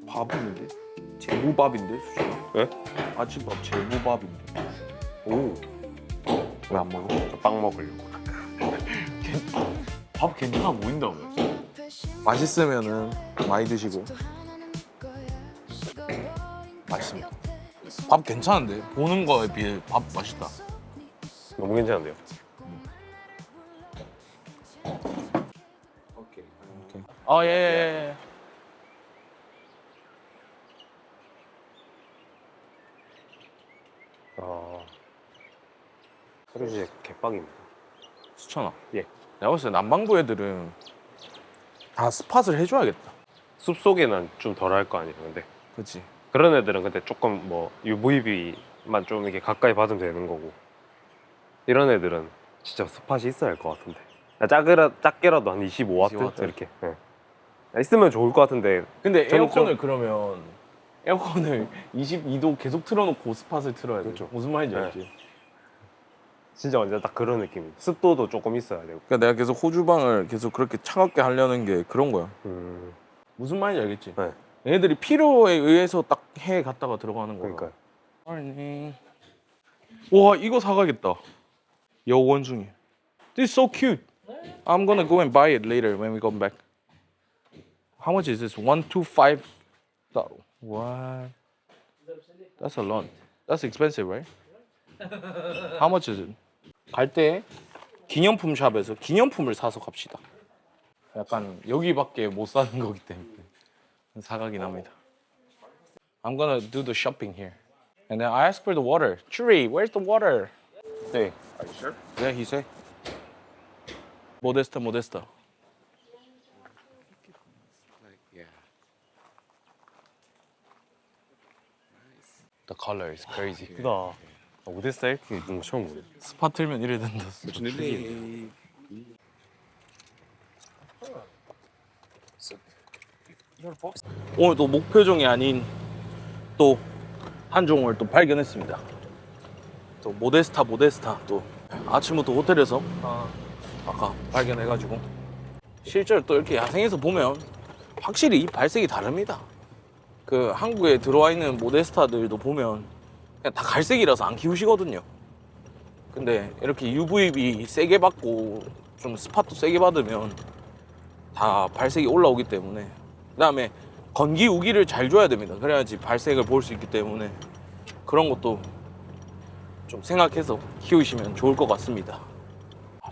밥인데? 제부밥인데 수진아? 왜? 아침밥 제부밥인데. 오. 왜 안 먹어? 빵 먹으려고. 밥 괜찮아 보인다며. 맛있으면은 많이 드시고. 맛있습니다. 밥 괜찮은데? 보는 거에 비해 밥 맛있다. 너무 괜찮은데요? 오케이. 아, 예. 하루주에 개빵입니다. 수천아. 예. 내가 봤을 때 남방부 애들은 다 스팟을 해줘야겠다. 숲속에는 좀 덜 할 거 아니에요, 근데. 그렇지. 그런 애들은 근데 조금 뭐 UVB만 좀 이렇게 가까이 받으면 되는 거고. 이런 애들은 진짜 스팟이 있어야 할 것 같은데. 작게라도 한 25W? 25W? 이렇게. 네. 있으면 좋을 것 같은데. 근데 저는 에어컨을 그러면 에어컨을 22도 계속 틀어놓고 스팟을 틀어야 돼. 그렇죠. 무슨 말인지 네. 알지? 진짜 완전 딱 그런 느낌이에요. 습도도 조금 있어야 되고. 그러니까 내가 계속 호주방을 계속 그렇게 차갑게 하려는 게 그런 거야. 무슨 말인지 알겠지? 네. 얘네들이 필요에 의해서 딱 해 갔다가 들어가는 거야. 그러니까요. morning. 와, 이거 사가겠다. 여원중이. This is so cute. I'm gonna go and buy it later when we come back. How much is this? 125. What? That's a lot. That's expensive, right? How much is it? 갈 때 기념품 샵에서 기념품을 사서 갑시다. 약간 여기밖에 못 사는 거기 때문에 사가긴 합니다. I'm gonna do the shopping here. And then I ask for the water. Churi, where's the water? 네. Are you sure? Yeah, he said. Modesta. Yeah. The color is crazy. 예쁘다. 오데사 이렇게 있는 거 처음 보네. 스파 틀면 이래 된다. Opportunity. 오늘 또 목표종이 아닌 또 한 종을 또 발견했습니다. 또 모데스타 또 아침부터 호텔에서 아까 발견해가지고 실제로 또 이렇게 야생에서 보면 확실히 이 발색이 다릅니다. 그 한국에 들어와 있는 모데스타들도 보면 그냥 다 갈색이라서 안 키우시거든요. 근데 이렇게 UVB 세게 받고 좀 스팟도 세게 받으면 다 발색이 올라오기 때문에, 그 다음에 건기 우기를 잘 줘야 됩니다. 그래야지 발색을 볼 수 있기 때문에 그런 것도 좀 생각해서 키우시면 좋을 것 같습니다.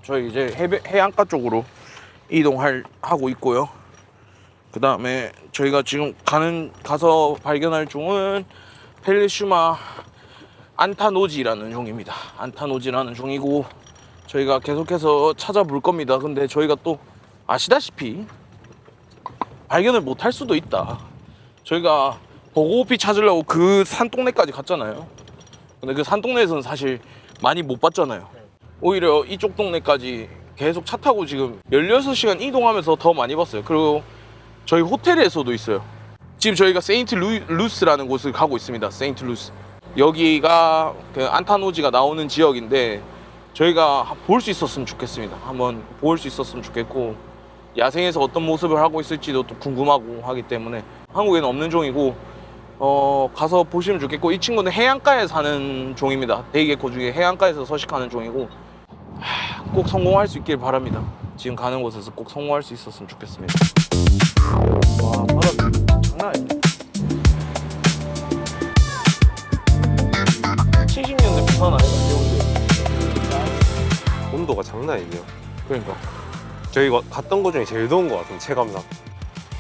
저희 이제 해안가 쪽으로 이동하고 있고요. 그 다음에 저희가 지금 가서 발견할 종은 펠리슈마 안타노지라는 종입니다. 안타노지라는 종이고 저희가 계속해서 찾아볼 겁니다. 근데 저희가 또 아시다시피 발견을 못할 수도 있다. 저희가 버거호피 찾으려고 그 산동네까지 갔잖아요. 근데 그 산동네에서는 사실 많이 못 봤잖아요. 오히려 이쪽 동네까지 계속 차 타고 지금 16시간 이동하면서 더 많이 봤어요. 그리고 저희 호텔에서도 있어요. 지금 저희가 세인트 루스라는 곳을 가고 있습니다. 세인트 루스. 여기가 그 안타노지가 나오는 지역인데 저희가 볼 수 있었으면 좋겠습니다. 한번 볼 수 있었으면 좋겠고, 야생에서 어떤 모습을 하고 있을지도 또 궁금하고 하기 때문에 한국에는 없는 종이고 가서 보시면 좋겠고, 이 친구는 해안가에 사는 종입니다. 대기개코 중에 해안가에서 서식하는 종이고 꼭 성공할 수 있길 바랍니다. 지금 가는 곳에서 꼭 성공할 수 있었으면 좋겠습니다. 와, 바다 장난 아니야. 70년대 부산 아이가 귀여운데. 온도가 장난 아니네요. 그러니까 저희 갔던 거 중에 제일 더운 것 같은데, 체감상.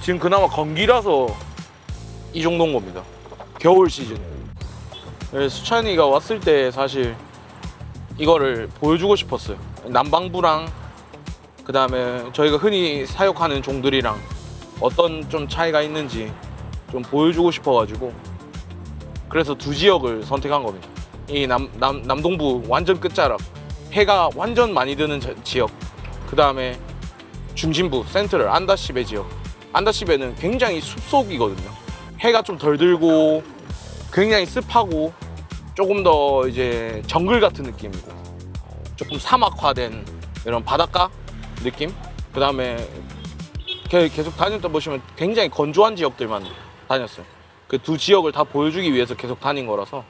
지금 그나마 건기라서 이 정도인 겁니다. 겨울 시즌. 수찬이가 왔을 때 사실 이거를 보여주고 싶었어요. 남방부랑 그 다음에 저희가 흔히 사육하는 종들이랑 어떤 좀 차이가 있는지 좀 보여주고 싶어가지고 그래서 두 지역을 선택한 겁니다. 이 남동부 완전 끝자락, 해가 완전 많이 드는 지역, 그 다음에 중심부 센트럴 안다시베 지역. 안다시베는 굉장히 숲속이거든요. 해가 좀 덜 들고 굉장히 습하고 조금 더 이제 정글 같은 느낌이고 조금 사막화된 이런 바닷가 느낌. 그 다음에 계속 다녔다 보시면 굉장히 건조한 지역들만 다녔어요. 그 두 지역을 다 보여주기 위해서 계속 다닌 거라서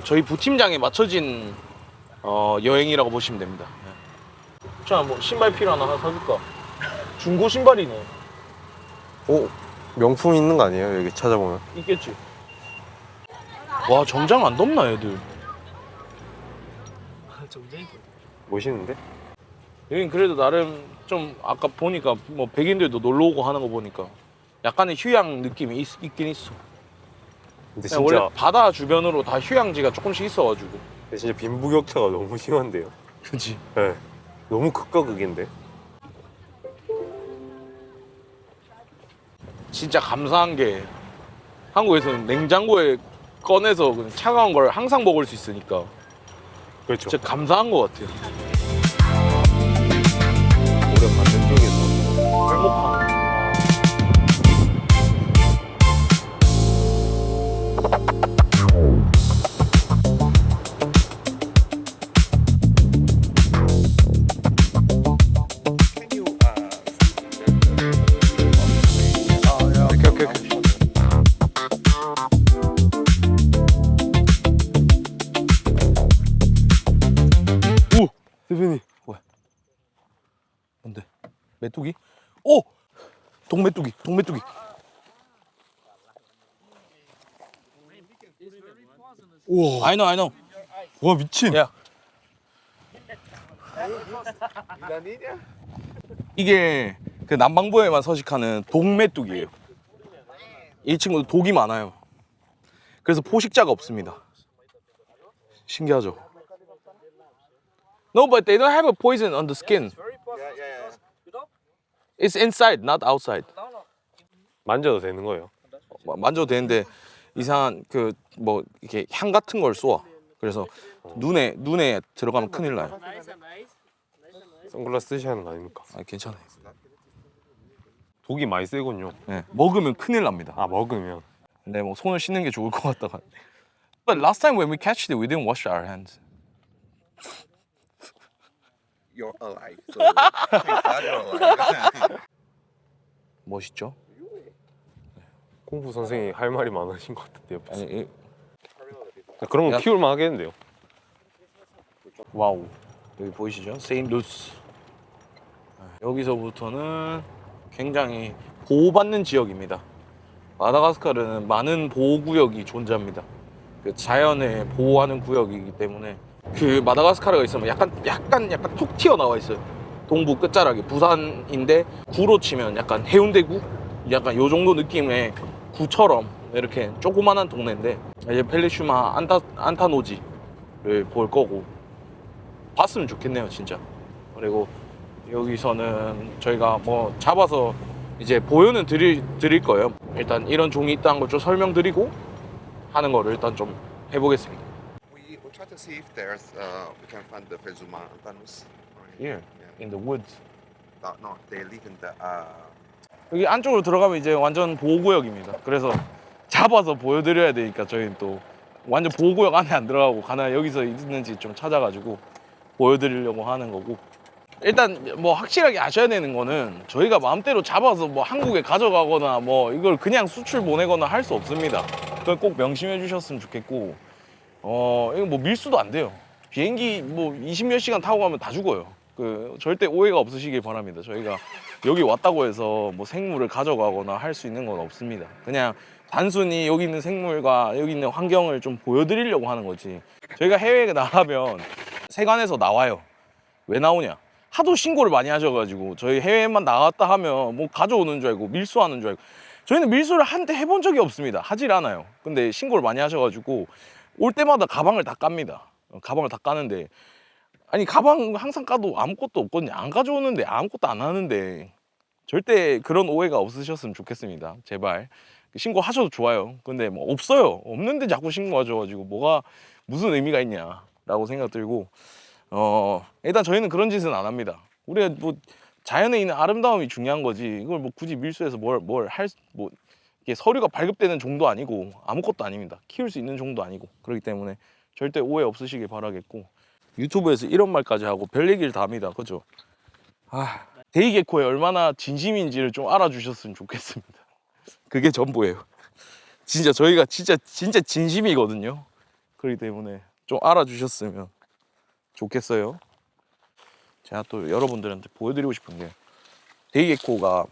저희 부팀장에 맞춰진 여행이라고 보시면 됩니다. 자, 뭐 신발 필요하나 하나 사줄까? 중고 신발이네. 오, 명품 있는 거 아니에요? 여기 찾아보면. 있겠지. 와, 정장 안 덥나 애들? 멋있는데? 여긴 그래도 나름 좀 아까 보니까 뭐 백인들도 놀러 오고 하는 거 보니까 약간의 휴양 느낌이 있긴 있어. 근데 그냥 원래 바다 주변으로 다 휴양지가 조금씩 있어가지고. 근데 진짜 빈부격차가 너무 심한데요. 그치. 네. 너무 극과 극인데. 진짜 감사한 게 한국에서는 냉장고에 꺼내서 그냥 차가운 걸 항상 먹을 수 있으니까 그렇죠. 진짜 감사한 것 같아요. 오랜만에 쪽에서 골목하는. 대표님. 뭔데? 메뚜기? 오! 동메뚜기, 동메뚜기. 우와. I know. 와 미친. 야. 이게 그 남방부에만 서식하는 동메뚜기예요. 이 친구도 독이 많아요. 그래서 포식자가 없습니다. 신기하죠? No, but they don't have a poison on the skin. It's inside, not outside. 만져도 되는 거예요? 만져도 되는데 이상한 그 뭐 이렇게 향 같은 걸 쏘아. 그래서 눈에 들어가면 큰일 나요. 선글라스 쓰셔야 하는 거 아닙니까? 아, 괜찮아요. 독이 많이 세군요. 네, 먹으면 큰일 납니다. 아 먹으면. 근데 뭐 손을 씻는 게 좋을 것 같다가. But last time when we catched it, we didn't wash our hands. You're alive. So thank God you're alive. 멋있죠? 공부 선생님이 할 말이 많으신 것 같은데 옆에서. 아니, 그런 거 야. 키울만 하겠는데요. 와우. 여기 보이시죠? 세인루스. 여기서부터는 굉장히 보호받는 지역입니다. 마다가스카르는 많은 보호구역이 존재합니다. 그 자연을 보호하는 구역이기 때문에 그 마다가스카르가 있으면 약간 톡 튀어나와 있어요. 동부 끝자락이 부산인데 구로 치면 약간 해운대구? 약간 요 정도 느낌의 구처럼 이렇게 조그만한 동네인데 이제 펠리슈마 안타노지를 볼 거고 봤으면 좋겠네요 진짜. 그리고 여기서는 저희가 뭐 잡아서 이제 보여는 드릴 거예요. 일단 이런 종이 있다는 걸 좀 설명드리고 하는 거를 일단 좀 해보겠습니다. We try to see if there's we can find the Felzuma Antanus. Here in the woods. No, they live in the 여기 안쪽으로 들어가면 이제 완전 보호구역입니다. 그래서 잡아서 보여드려야 되니까 저희는 또 완전 보호구역 안에 안 들어가고 가나 여기서 있는지 좀 찾아가지고 보여드리려고 하는 거고. 일단 뭐 확실하게 아셔야 되는 거는 저희가 마음대로 잡아서 뭐 한국에 가져가거나 뭐 이걸 그냥 수출 보내거나 할 수 없습니다. 그걸 꼭 명심해 주셨으면 좋겠고 이거 뭐 밀수도 안 돼요. 비행기 뭐 20몇 시간 타고 가면 다 죽어요. 그 절대 오해가 없으시길 바랍니다. 저희가 여기 왔다고 해서 뭐 생물을 가져가거나 할 수 있는 건 없습니다. 그냥 단순히 여기 있는 생물과 여기 있는 환경을 좀 보여드리려고 하는 거지. 저희가 해외에 나가면 세관에서 나와요. 왜 나오냐? 하도 신고를 많이 하셔가지고 저희 해외만 나갔다 하면 뭐 가져오는 줄 알고 밀수하는 줄 알고 저희는 밀수를 한때 해본 적이 없습니다. 하질 않아요. 근데 신고를 많이 하셔가지고 올 때마다 가방을 다 깝니다. 가방을 다 까는데 아니 가방 항상 까도 아무것도 없거든요. 안 가져오는데 아무것도 안 하는데 절대 그런 오해가 없으셨으면 좋겠습니다. 제발 신고하셔도 좋아요. 근데 뭐 없어요. 없는데 자꾸 신고하셔가지고 뭐가 무슨 의미가 있냐라고 생각 들고 일단 저희는 그런 짓은 안 합니다. 우리가 뭐 자연에 있는 아름다움이 중요한 거지 이걸 뭐 굳이 밀수해서 뭘 할 뭐 이게 서류가 발급되는 정도 아니고 아무것도 아닙니다. 키울 수 있는 정도 아니고 그렇기 때문에 절대 오해 없으시길 바라겠고 유튜브에서 이런 말까지 하고 별 얘기를 다 합니다. 그죠? 데이게코에 얼마나 진심인지를 좀 알아주셨으면 좋겠습니다. 그게 전부예요. 진짜 저희가 진짜 진심이거든요. 그렇기 때문에 좀 알아주셨으면 좋겠어요. 제가 또 여러분들한테 보여드리고 싶은 게 데이게코가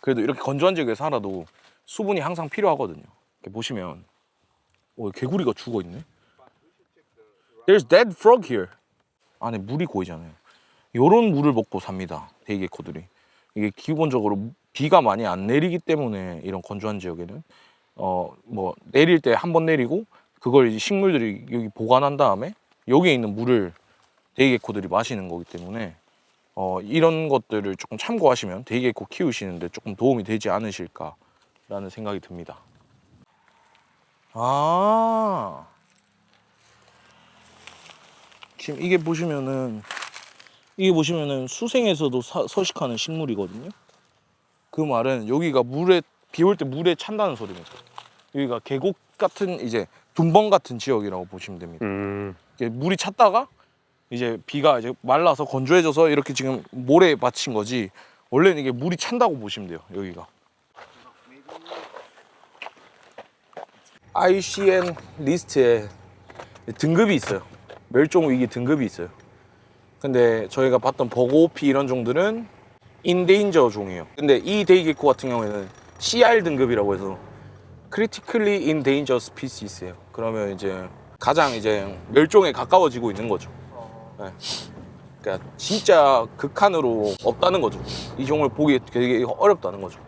그래도 이렇게 건조한 지역에 살아도 수분이 항상 필요하거든요. 이렇게 보시면 개구리가 죽어 있네. There's dead frog here. 안에 물이 고이잖아요. 요런 물을 먹고 삽니다. 데이게코들이. 이게 기본적으로 비가 많이 안 내리기 때문에 이런 건조한 지역에는 뭐 내릴 때 한 번 내리고 그걸 이제 식물들이 여기 보관한 다음에 여기에 있는 물을 데이게코들이 마시는 거기 때문에 이런 것들을 조금 참고하시면 데이게코 키우시는데 조금 도움이 되지 않으실까라는 생각이 듭니다. 지금 이게 보시면은 수생에서도 서식하는 식물이거든요. 그 말은 여기가 비 올 때 물에 찬다는 소리입니다. 여기가 계곡 같은 이제 둔벙 같은 지역이라고 보시면 됩니다. 이게 물이 찼다가 이제 비가 이제 말라서 건조해져서 이렇게 지금 모래에 받친 거지 원래는 이게 물이 찬다고 보시면 돼요. 여기가 IUCN 리스트에 등급이 있어요. 멸종위기 등급이 있어요. 근데 저희가 봤던 버거오피 이런 종들은 인데인저 종이에요. 근데 이 데이게코 같은 경우에는 CR 등급이라고 해서 Critically Endangered Species예요. 그러면 이제 가장 이제 멸종에 가까워지고 있는 거죠. 네. 그러니까 진짜 극한으로 없다는 거죠. 이 종을 보기 되게 어렵다는 거죠.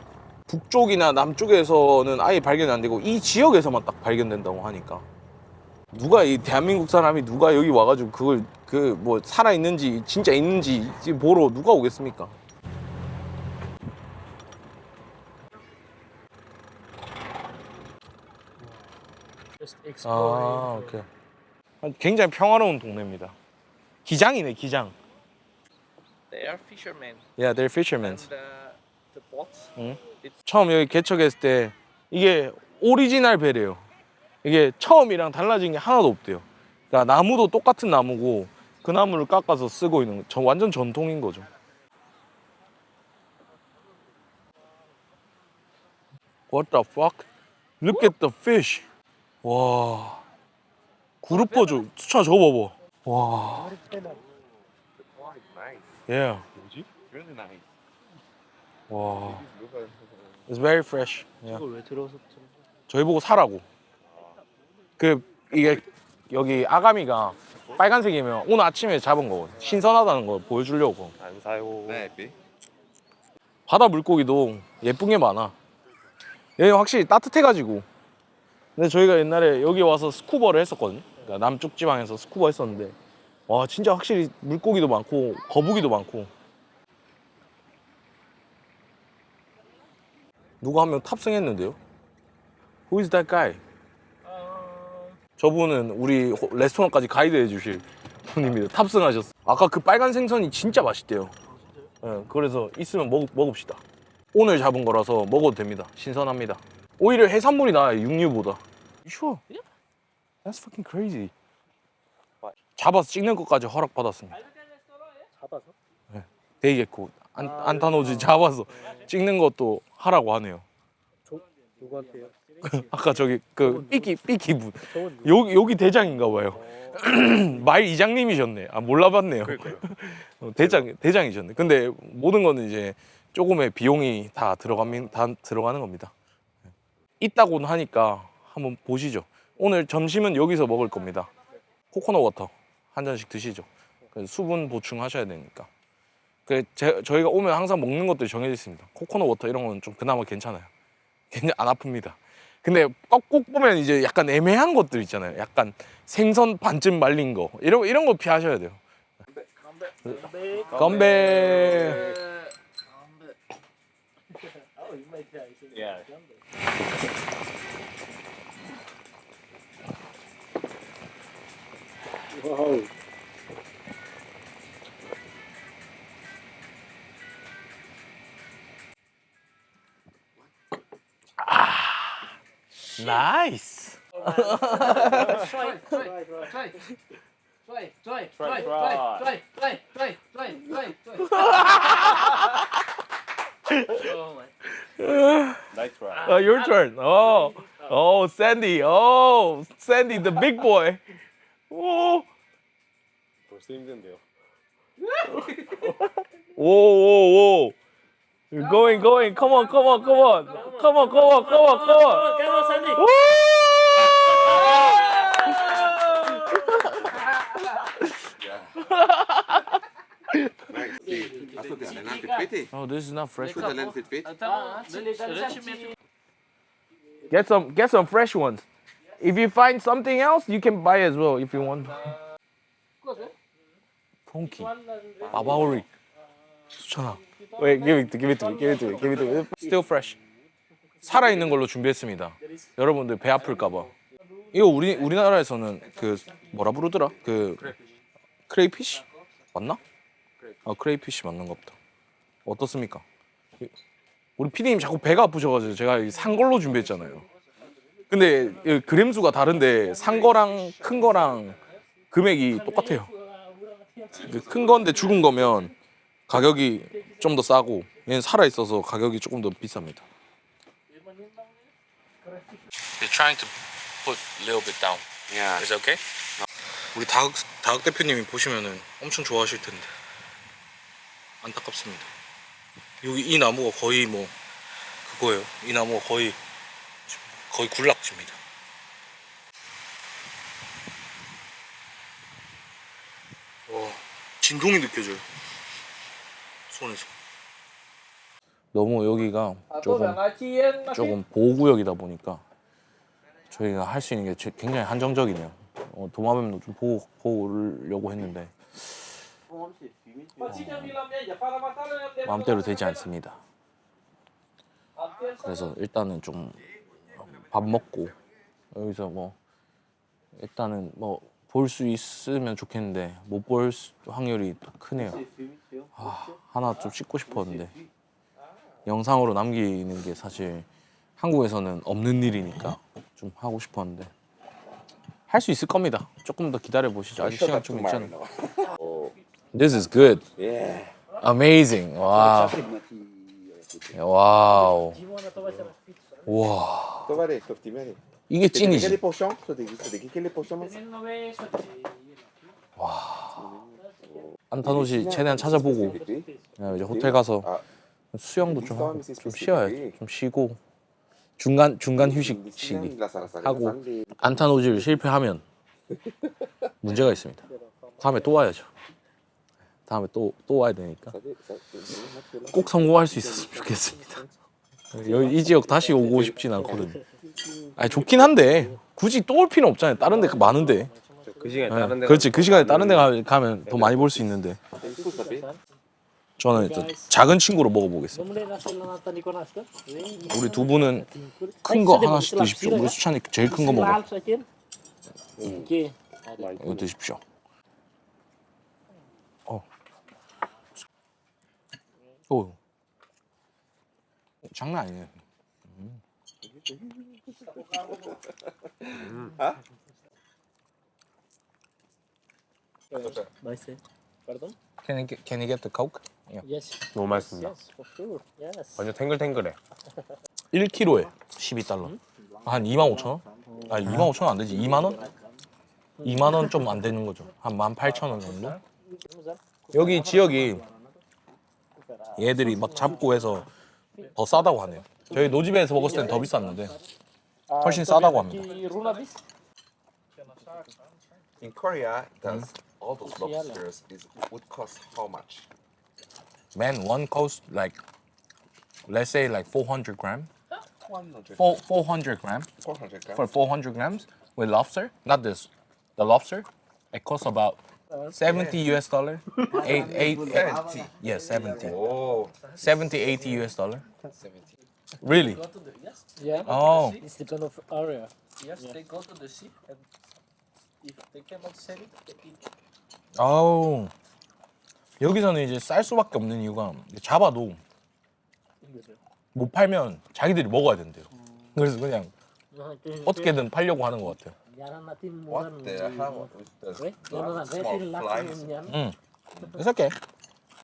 북쪽이나 남쪽에서는 아예 발견이 안 되고 이 지역에서만 딱 발견된다고 하니까 누가 이 대한민국 사람이 누가 여기 와가지고 그걸 뭐 살아 있는지 진짜 있는지 보러 누가 오겠습니까? 오케이. 굉장히 평화로운 동네입니다. 기장이네, 기장. They are fishermen. Yeah, they're fishermen. And the boats. 처음 여기 개척했을 때 이게 오리지널 배래요. 이게 처음이랑 달라진 게 하나도 없대요. 그러니까 나무도 똑같은 나무고 그 나무를 깎아서 쓰고 있는 거. 완전 전통인 거죠. What the fuck? Look at the fish. 와. 구르퍼죠. 수찬 저거 봐봐. 와. Yeah. Really nice. 와. It's very fresh. Yeah. 이걸 왜 들어서 저희 보고 사라고. 이게 여기 아가미가 빨간색이면 오늘 아침에 잡은 거 신선하다는 걸 보여주려고. 안 사요. 네, 바다 물고기도 예쁜 게 많아. 여기 확실히 따뜻해가지고. 근데 저희가 옛날에 여기 와서 스쿠버를 했었거든요. 그러니까 남쪽 지방에서 스쿠버 했었는데 와 진짜 확실히 물고기도 많고 거북이도 많고. 누가 한 명 탑승했는데요? Who is that guy? 저분은 우리 레스토랑까지 가이드 해주실 분입니다. 탑승하셨어요. 아까 그 빨간 생선이 진짜 맛있대요. 네, 그래서 있으면 먹읍시다. 오늘 잡은 거라서 먹어도 됩니다. 신선합니다. 오히려 해산물이 나아요, 육류보다. Sure. That's fucking crazy. 잡아서 찍는 것까지 허락받았습니다. 잡아서? 네, 데이게코 안타노즈 잡아서 찍는 것도 하라고 하네요. 누구한테요? 아까 저기 삐끼 분 저건 여기 대장인가 봐요. 말 이장님이셨네. 몰라봤네요. 대장이셨네. 근데 모든 거는 이제 조금의 비용이 다 들어가는 겁니다. 있다고는 하니까 한번 보시죠. 오늘 점심은 여기서 먹을 겁니다. 코코넛 워터 한 잔씩 드시죠. 수분 보충하셔야 되니까. 저희가 오면 항상 먹는 것들이 정해져 있습니다. 코코넛 워터 이런 건 좀 그나마 괜찮아요. 굉장히 안 아픕니다. 근데 꼭 보면 이제 약간 애매한 것들 있잖아요. 약간 생선 반쯤 말린 거 이런 거 피하셔야 돼요. 건배. 나이스. try. Try. Nice try. Your turn. Oh, Sandy. Oh, Sandy, the big boy. Oh. 벌써 힘든데요. Whoa. You're going. Come on. Come on, Sandy. Woo! Nice. Alltså det är en fit. Oh, this is not fresh. Det är en fit. Get some fresh ones. If you find something else, you can buy as well if you want. Funky. Babaori. 수찬아. Wait, give it to me. Still fresh. 살아 있는 걸로 준비했습니다. 여러분들 배 아플까 봐. 이거 우리나라에서는 그 뭐라 부르더라? 그 크레이피쉬 맞나? 크레이피쉬 맞는 것보다. 어떻습니까? 우리 PD님 자꾸 배가 아프셔가지고 제가 산 걸로 준비했잖아요. 근데 그램수가 다른데 산 거랑 큰 거랑 금액이 똑같아요. 큰 건데 죽은 거면 가격이 좀 더 싸고 얘는 살아 있어서 가격이 조금 더 비쌉니다. They're trying to put a little bit down. Yeah. Is that okay? 우리 다흑 대표님이 보시면은 엄청 좋아하실 텐데 안타깝습니다. 여기 이 나무가 거의 뭐 그거예요. 이 나무가 거의 굴락집니다. 진동이 느껴져요. 손에서. 너무 여기가 조금 보호구역이다 보니까 저희가 할 수 있는 게 굉장히 한정적이네요. 도마뱀도 좀 보려고 했는데 마음대로 되지 않습니다. 그래서 일단은 좀 밥 먹고 여기서 뭐 일단은 뭐 볼 수 있으면 좋겠는데 못 볼 확률이 또 크네요. 하나 좀 찍고 싶었는데 영상으로 남기는 게 사실 한국에서는 없는 일이니까 좀 하고 싶었는데 할 수 있을 겁니다. 조금 더 기다려 보시죠. 아직 시간 좀 있잖아요. This is good. Yeah. Amazing. 와. 와우. 와. Tovare, tovtimeri. 이게 Tem aquele 찐이지. poção, só tem aquele poção. 안타노시 최대한 찾아보고 이제 호텔 가서 수영도 좀 하고 좀 쉬어야죠. 좀 쉬고 중간 휴식 시기 하고 안타노지를 실패하면 문제가 있습니다. 다음에 또 와야죠. 다음에 또 와야 되니까 꼭 성공할 수 있었으면 좋겠습니다. 이 지역 다시 오고 싶진 않거든요. 아니 좋긴 한데 굳이 또 올 필요는 없잖아요. 다른 데 많은데. 그 시간에 다른 데 그렇지. 그 시간에 다른 데 가면 더 많이 볼 수 있는데. 저는 일단 작은 친구로 먹어보겠습니다. 우리 두 분은 큰 거 하나씩 드십시오. 우리 수찬이 제일 큰 거 먹어. 이거 드십시오. 오. 장난 아니네. Nice. Pardon? Can you get the coke? Yes. 너무 맛있습니다. Yes, for sure. Yes. 완전 탱글탱글해. 1kg에 12달러. 한 25,000원? 아니 25,000원 안 되지. 2만 원? 2만 원 좀 안 되는 거죠. 한 18,000원 정도? 여기 지역이 얘들이 막 잡고 해서 더 싸다고 하네요. 저희 노지배에서 먹었을 땐 더 비쌌는데 훨씬 싸다고 합니다. In Korea, does all those lobsters would cost how much? Man, one cost like let's say like 400 gram. 100. 400 gram 400 grams. for 400 grams with lobster. Not this, the lobster. It costs about 70 US dollar. 70. Yeah, 70. Oh. 70, 80 US dollar. Really? Yeah. Oh, It's depend of area. Yes, they go to the sea, and if they cannot sell it, they eat. oh. 여기서는 이제 쌀 수밖에 없는 이유가 잡아도 못 팔면 자기들이 먹어야 된대요. 그래서 그냥 어떻게든 팔려고 하는 것 같아요. What the hell? With the Wait, no, small very flies. lucky. 응. It's okay.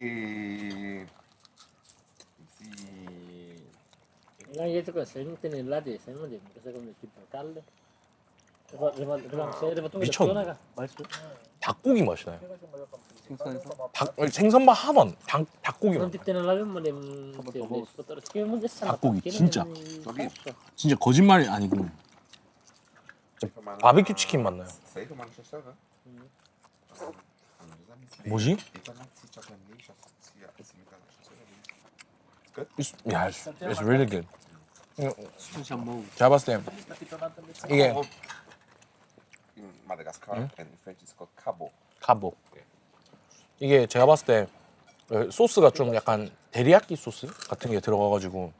Eh, sì. No, y esto que se no tiene latte, se no tiene que se come tipo calde. 미쳤네. 닭고기 맛이 나요. 생선밥 하나도 안. 닭고기 맛. Non ti tiene la memoria. 닭고기 진짜. 진짜 거짓말이 아니고. 바비큐 치킨 맛나요. Sei que mano chega? 뭐지? 야, it's really good. 제가 봤을 때 이게 In Madagascar and in French it's called cabo. 카보. 이게 제가 봤을 때 소스가 좀 약간 데리야끼 소스 같은 게 들어가가지고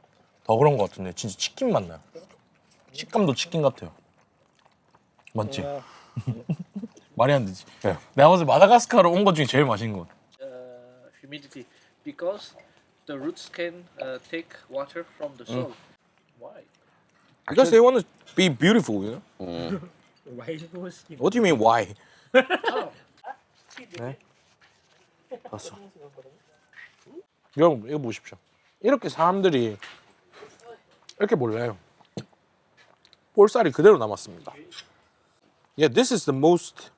더 그런 것 같은데 진짜 치킨 맛 나요. 식감도 치킨 같아요. 맞지? 말이 안 되지. 네. 내가 봤을 때 마다가스카르 온 것 중에 제일 맛있는 것 같아. Humidity because the roots can take water from the soil. Why? Because they want to be beautiful, you know? Why was he? What do you mean why? 네. 봤어. 여러분 이거 보십시오. 이렇게 사람들이 이렇게 몰라요. 볼살이 그대로 남았습니다. Yeah, this is the most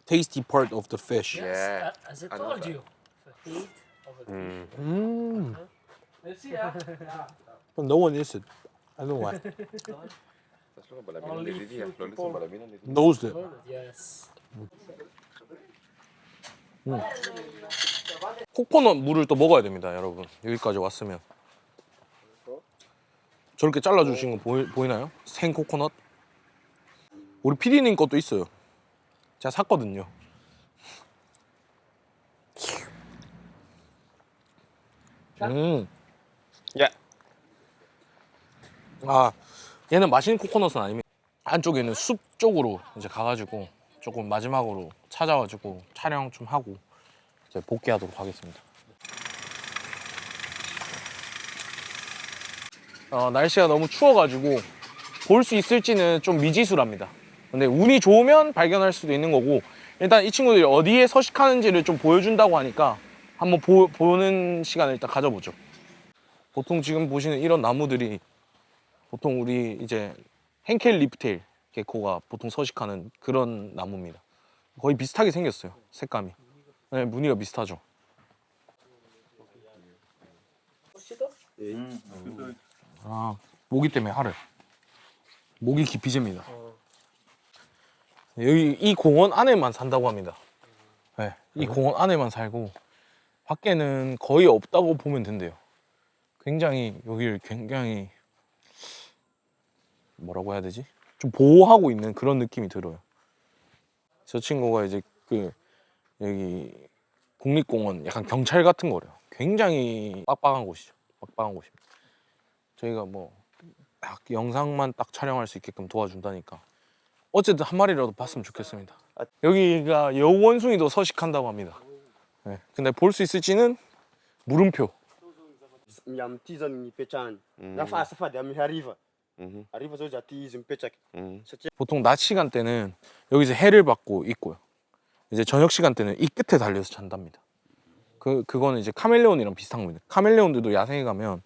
tasty part of the fish. Yeah. As I told you, the heat of the Let's see, yeah. But no one is it. I don't know why. Knows it. yes. 코코넛 물을 또 먹어야 됩니다, 여러분. 여기까지 왔으면. 저렇게 잘라주신 거 보이나요? 생 코코넛. 우리 피디님 것도 있어요. 제가 샀거든요. 야. 아, 얘는 맛있는 코코넛은 아닙니다. 안쪽에 있는 숲 쪽으로 이제 가가지고 조금 마지막으로 찾아가지고 촬영 좀 하고 이제 복귀하도록 하겠습니다. 날씨가 너무 추워가지고 볼 수 있을지는 좀 미지수랍니다. 근데 운이 좋으면 발견할 수도 있는 거고 일단 이 친구들이 어디에 서식하는지를 좀 보여준다고 하니까 한번 보는 시간을 일단 가져보죠. 보통 지금 보시는 이런 나무들이 보통 우리 이제 henkel 리프테일 게코가 보통 서식하는 그런 나무입니다. 거의 비슷하게 생겼어요, 색감이. 네, 무늬가 비슷하죠. 아, 모기 때문에 하래. 모기 기피제입니다. 여기 이 공원 안에만 산다고 합니다. 네, 이 공원 안에만 살고 밖에는 거의 없다고 보면 된대요. 굉장히 여기를 굉장히 뭐라고 해야 되지? 좀 보호하고 있는 그런 느낌이 들어요. 저 친구가 이제 그 여기 국립공원 약간 경찰 같은 거래요. 굉장히 빡빡한 곳이죠. 빡빡한 곳입니다. 저희가 뭐 딱 영상만 딱 촬영할 수 있게끔 도와준다니까 어쨌든 한 마리라도 봤으면 좋겠습니다. 여기가 여우원숭이도 서식한다고 합니다. 네. 근데 볼 수 있을지는 물음표. Miamtiza mipetrahany. Raha azafady amin'ny hariva. Hariva zao zaty izy mipetraky. Satria 보통 낮 시간대는 여기서 해를 받고 있고요. 이제 저녁 시간대는 이 끝에 달려서 잔답니다. 그거는 이제 카멜레온이랑 비슷한 겁니다. 카멜레온들도 야생에 가면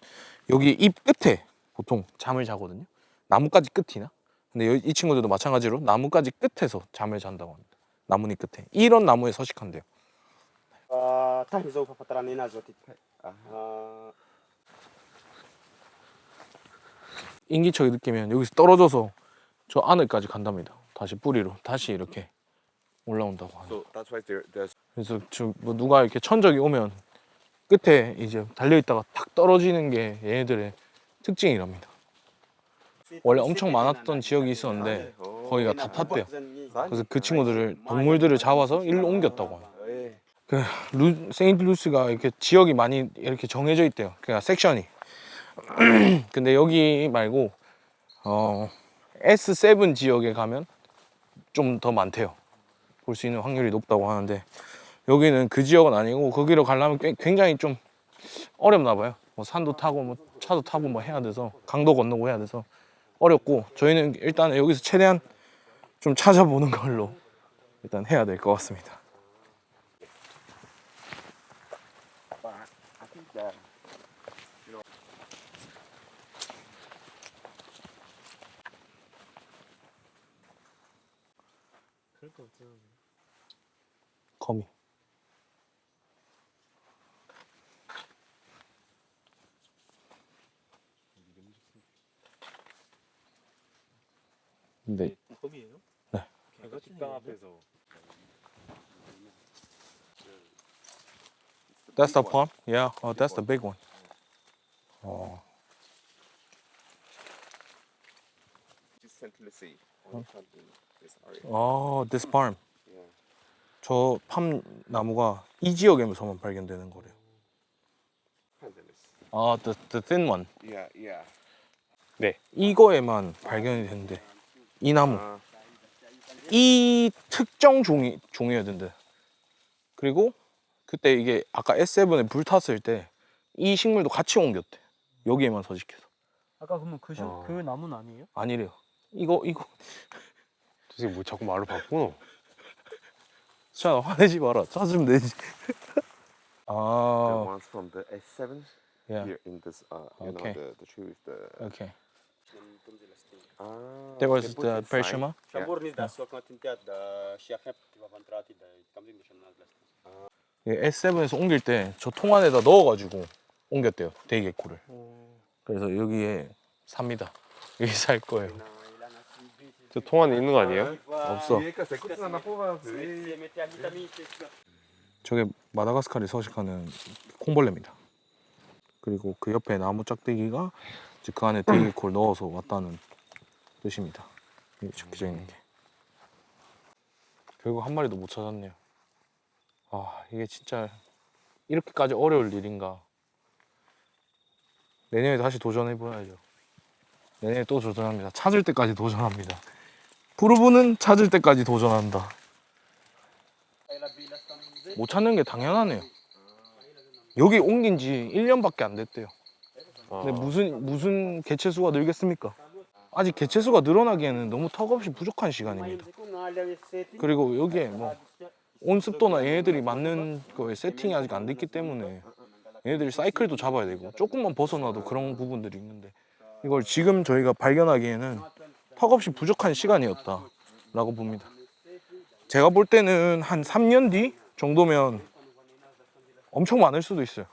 여기 잎 끝에 보통 잠을 자거든요. 나뭇가지 끝이나. 근데 이 친구들도 마찬가지로 나뭇가지 끝에서 잠을 잔다고 합니다. 나뭇잎 끝에. 이런 나무에 서식한대요. tany zao fahafantarana enazy zao ty. 인기척이 느끼면 여기서 떨어져서 저 안을까지 간답니다. 다시 뿌리로 다시 이렇게 올라온다고 하네요. So that's why there's 그래서 뭐 누가 이렇게 천적이 오면 끝에 이제 달려 있다가 탁 떨어지는 게 얘네들의 특징이랍니다. 원래 엄청 많았던 지역이 있었는데 거기가 다 탔대요. 그래서 그 친구들을 동물들을 잡아서 일로 옮겼다고 해요. 세인트루이스가 이렇게 지역이 많이 이렇게 정해져 있대요. 그러니까 섹션이. 근데 여기 말고 S7 지역에 가면 좀 더 많대요. 볼 수 있는 확률이 높다고 하는데 여기는 그 지역은 아니고 거기로 가려면 굉장히 좀 어렵나 봐요. 뭐 산도 타고 뭐 차도 타고 뭐 해야 돼서 강도 건너고 해야 돼서 어렵고 저희는 일단 여기서 최대한 좀 찾아보는 걸로 일단 해야 될 것 같습니다. I think that 거미. 근데 거미예요? 네. 개가 식당 앞에서 That's the pond? Yeah. Oh, that's the big one. Oh. just Central Sea. Only found in this area. Oh, this farm. Yeah. 저 팜 나무가 이 지역에서만 발견되는 거래요. Pandanus. 아, the thin one. Yeah, yeah. 이거에만 발견이 되는데 이 나무, Uh, 이 특정 종이어야 된대. 그리고 그때 이게 아까 S7에 불 탔을 때 이 식물도 같이 옮겼대. 여기에만 서식해서. 아까 그러면 그 나무는 아니에요? 아니래요. 이거 저 새끼 뭐 자꾸 말을 바꾸노? 자 화내지 마라. 찾으면 되지. the 아, ones from the S7 yeah. here in this, you Okay. know, the tree with the. Okay. Ah, There was they put the inside. Persimmon. Yeah. Шамбурни да сок на тинтят да шиафеп тива вантрати да камзим мишанназ ласт. S7에서 옮길 때 저 통 안에다 넣어가지고 옮겼대요. 대게코를. 그래서 여기에 삽니다. 여기 살 거예요. 저 통 안에 있는 거 아니에요? 없어. Vieni, se questa è una prova, 저게 마다가스카르에 서식하는 콩벌레입니다. 그리고 그 옆에 나무 짝대기가 이제 그 안에 대게코를 넣어서 왔다는 뜻입니다. 여기 적혀져 있는 게. 결국 한 마리도 못 찾았네요. 아, 이게 진짜 이렇게까지 어려울 일인가. 내년에 다시 도전해봐야죠. 내년에 또 도전합니다. 찾을 때까지 도전합니다. 프로브는 찾을 때까지 도전한다. 못 찾는 게 당연하네요. 여기 옮긴 지 1년밖에 안 됐대요. 근데 무슨 개체수가 늘겠습니까? 아직 개체수가 늘어나기에는 너무 턱없이 부족한 시간입니다. 그리고 여기에 뭐 온습도나 얘네들이 맞는 거에 세팅이 아직 안 됐기 때문에 얘네들이 사이클도 잡아야 되고 조금만 벗어나도 그런 부분들이 있는데 이걸 지금 저희가 발견하기에는 턱없이 부족한 시간이었다라고 봅니다. 제가 볼 때는 한 3년 뒤 정도면 엄청 많을 수도 있어요.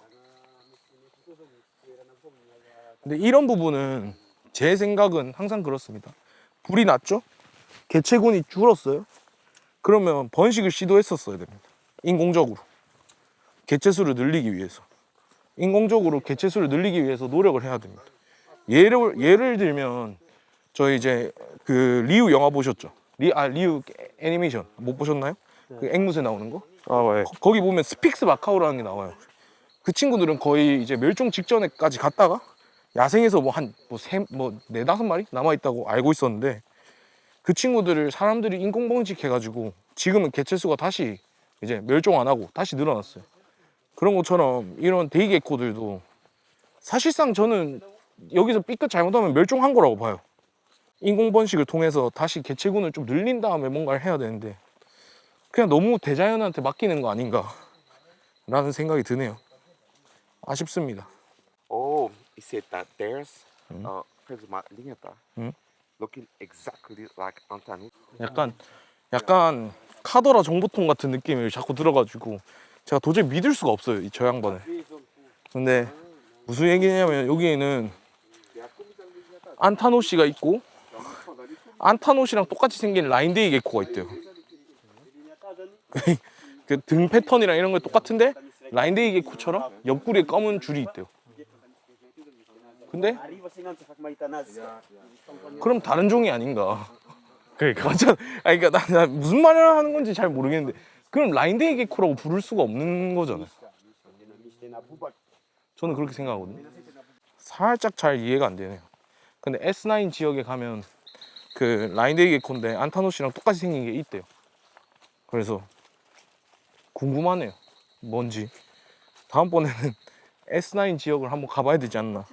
근데 이런 부분은 제 생각은 항상 그렇습니다. 불이 났죠? 개체군이 줄었어요? 그러면 번식을 시도했었어야 됩니다. 인공적으로. 개체수를 늘리기 위해서. 인공적으로 개체수를 늘리기 위해서 노력을 해야 됩니다. 예를 들면 저 이제 그 리우 영화 보셨죠? 리우 애니메이션 못 보셨나요? 그 앵무새 나오는 거? 아, 왜? 거기 보면 스픽스 마카오라는 게 나와요. 그 친구들은 거의 이제 멸종 직전에까지 갔다가 야생에서 뭐 네다섯 마리 남아 있다고 알고 있었는데 그 친구들을 사람들이 인공 번식해가지고 지금은 개체수가 다시 이제 멸종 안 하고 다시 늘어났어요. 그런 것처럼 이런 데이게코들도 사실상 저는 여기서 삐끗 잘못하면 멸종한 거라고 봐요. 인공 번식을 통해서 다시 개체군을 좀 늘린 다음에 뭔가를 해야 되는데 그냥 너무 대자연한테 맡기는 거 아닌가 라는 생각이 드네요. 아쉽습니다. Oh, he said that there's Prisma lineata Hmm? looking exactly like Antanus. 약간 카더라 정보통 같은 느낌을 자꾸 들어가지고 제가 도저히 믿을 수가 없어요, 저 양반을. 근데 무슨 얘기냐면 여기에는 안타노시가 있고 안타노시랑 똑같이 생긴 라인데이 게코가 있대요. 그 등 패턴이랑 이런 거 똑같은데 라인데이 게코처럼 옆구리에 검은 줄이 있대요. 근데 그럼 다른 종이 아닌가? 그러니까 완전 그러니까 나 무슨 말을 하는 건지 잘 모르겠는데 그럼 라인데이 게코라고 부를 수가 없는 거잖아요. 저는 그렇게 생각하거든요. 살짝 잘 이해가 안 되네요. 근데 S9 지역에 가면 그 라인데이 게코인데 안타노시랑 똑같이 생긴 게 있대요. 그래서 궁금하네요. 뭔지. 다음번에는 S9 지역을 한번 가봐야 되지 않나.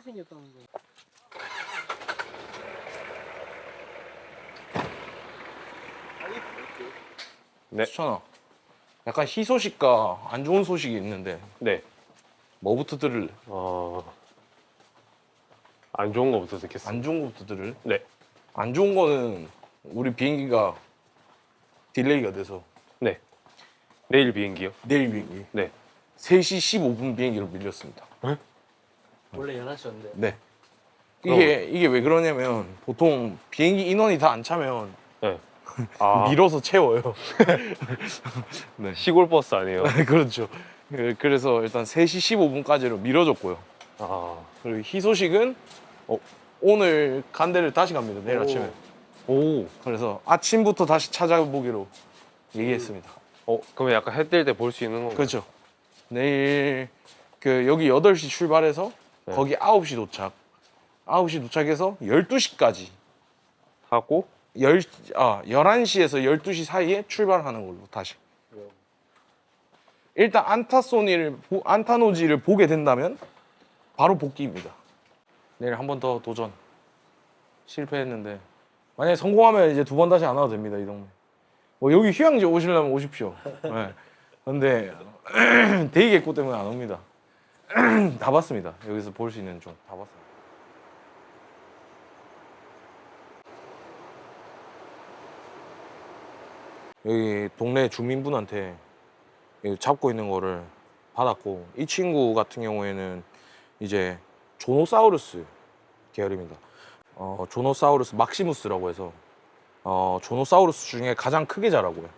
네. 수찬아, 약간 희소식과 안 좋은 소식이 있는데 네. 뭐부터 들을래? 안 좋은 거부터 듣겠습니다. 안 좋은 거부터 들을래? 네. 안 좋은 거는 우리 비행기가 딜레이가 돼서 네. 내일 비행기요? 내일 비행기 네. 3시 15분 비행기로 밀렸습니다. 원래 11시였는데. 네. 이게 왜 그러냐면 보통 비행기 인원이 다 안 차면 네. 아, 밀어서 채워요. 시골 버스 아니에요? 그렇죠. 그래서 일단 3시 15분까지로 밀어줬고요. 아, 그리고 희소식은 오늘 간 데를 다시 갑니다. 내일 아침에. 오. 그래서 아침부터 다시 찾아보기로 얘기했습니다. 그러면 약간 해 뜰 때 볼 수 있는 건가요? 그렇죠. 내일 여기 8시 출발해서 네. 거기 9시 도착. 9시 도착해서 12시까지 하고 11시에서 12시 사이에 출발하는 걸로 다시. 일단 안타노지를 보게 된다면 바로 복귀입니다. 내일 한 번 더 도전. 실패했는데 만약에 성공하면 이제 2번 다시 안 와도 됩니다. 이 동네. 뭐 여기 휴양지 오시려면 오십시오. 네. 근데 대기객고 때문에 안 옵니다. 다 봤습니다. 여기서 볼 수 있는 좀 다 봤습니다. 여기 동네 주민분한테 여기 잡고 있는 거를 받았고, 이 친구 같은 경우에는 이제 조노사우루스 계열입니다. 조노사우루스 막시무스라고 해서 조노사우루스 중에 가장 크게 자라고요.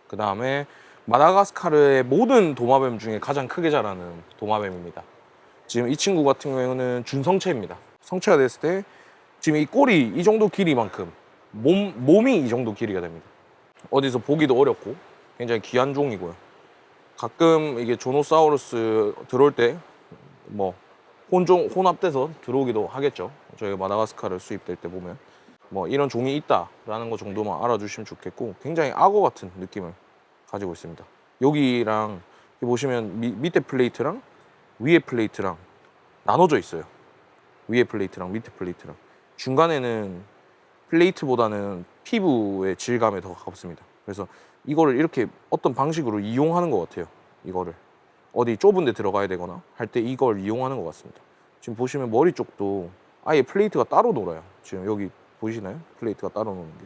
그 다음에 마다가스카르의 모든 도마뱀 중에 가장 크게 자라는 도마뱀입니다. 지금 이 친구 같은 경우에는 준성체입니다. 성체가 됐을 때 지금 이 꼬리 이 정도 길이만큼 몸이 이 정도 길이가 됩니다. 어디서 보기도 어렵고 굉장히 귀한 종이고요. 가끔 이게 조노사우루스 들어올 때 뭐 혼합돼서 들어오기도 하겠죠. 저희가 마다가스카르 수입될 때 보면 뭐 이런 종이 있다라는 거 정도만 알아주시면 좋겠고, 굉장히 악어 같은 느낌을 가지고 있습니다. 여기랑 여기 보시면 밑에 플레이트랑 위에 플레이트랑 나눠져 있어요. 위에 플레이트랑 밑에 플레이트랑 중간에는 플레이트보다는 피부의 질감에 더 가깝습니다. 그래서 이거를 이렇게 어떤 방식으로 이용하는 것 같아요. 이거를 어디 좁은 데 들어가야 되거나 할 때 이걸 이용하는 것 같습니다. 지금 보시면 머리 쪽도 아예 플레이트가 따로 놀아요. 지금 여기 보이시나요? 플레이트가 따로 노는 게.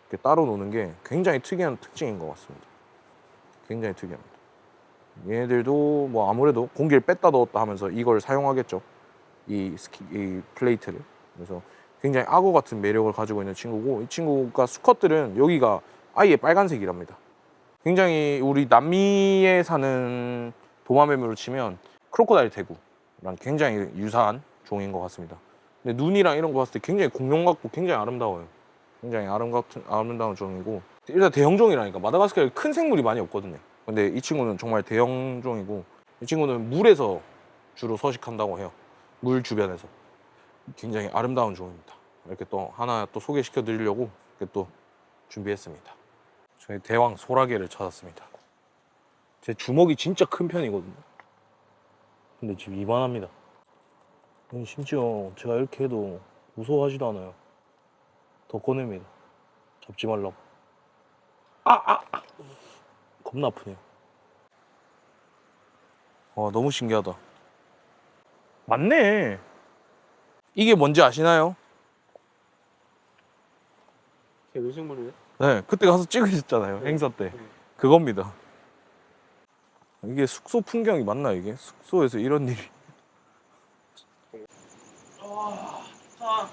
이렇게 따로 노는 게 굉장히 특이한 특징인 것 같습니다. 굉장히 특이합니다. 얘네들도 뭐 아무래도 공기를 뺐다 넣었다 하면서 이걸 사용하겠죠. 이 플레이트를. 그래서 굉장히 악어 같은 매력을 가지고 있는 친구고, 이 친구가 수컷들은 여기가 아예 빨간색이랍니다. 굉장히 우리 남미에 사는 도마뱀으로 치면 크로코다일 대구랑 굉장히 유사한 종인 것 같습니다. 근데 눈이랑 이런 거 봤을 때 굉장히 공룡 같고 굉장히 아름다워요. 굉장히 아름다운 종이고, 일단 대형종이라니까 마다가스카르에 큰 생물이 많이 없거든요. 근데 이 친구는 정말 대형종이고, 이 친구는 물에서 주로 서식한다고 해요. 물 주변에서. 굉장히 아름다운 종입니다. 이렇게 또 하나 또 소개시켜 드리려고 이렇게 또 준비했습니다. 저희 대왕 소라게를 찾았습니다. 제 주먹이 진짜 큰 편이거든요. 근데 지금 이만합니다. 심지어 제가 이렇게 해도 무서워하지도 않아요. 더 꺼냅니다. 잡지 말라고. 겁나 아프네요. 와, 너무 신기하다. 맞네. 이게 뭔지 아시나요? 외식물이네. 네, 그때 가서 찍으셨잖아요. 행사 때. 그겁니다. 이게 숙소 풍경이 맞나, 이게? 숙소에서 이런 일이. 자,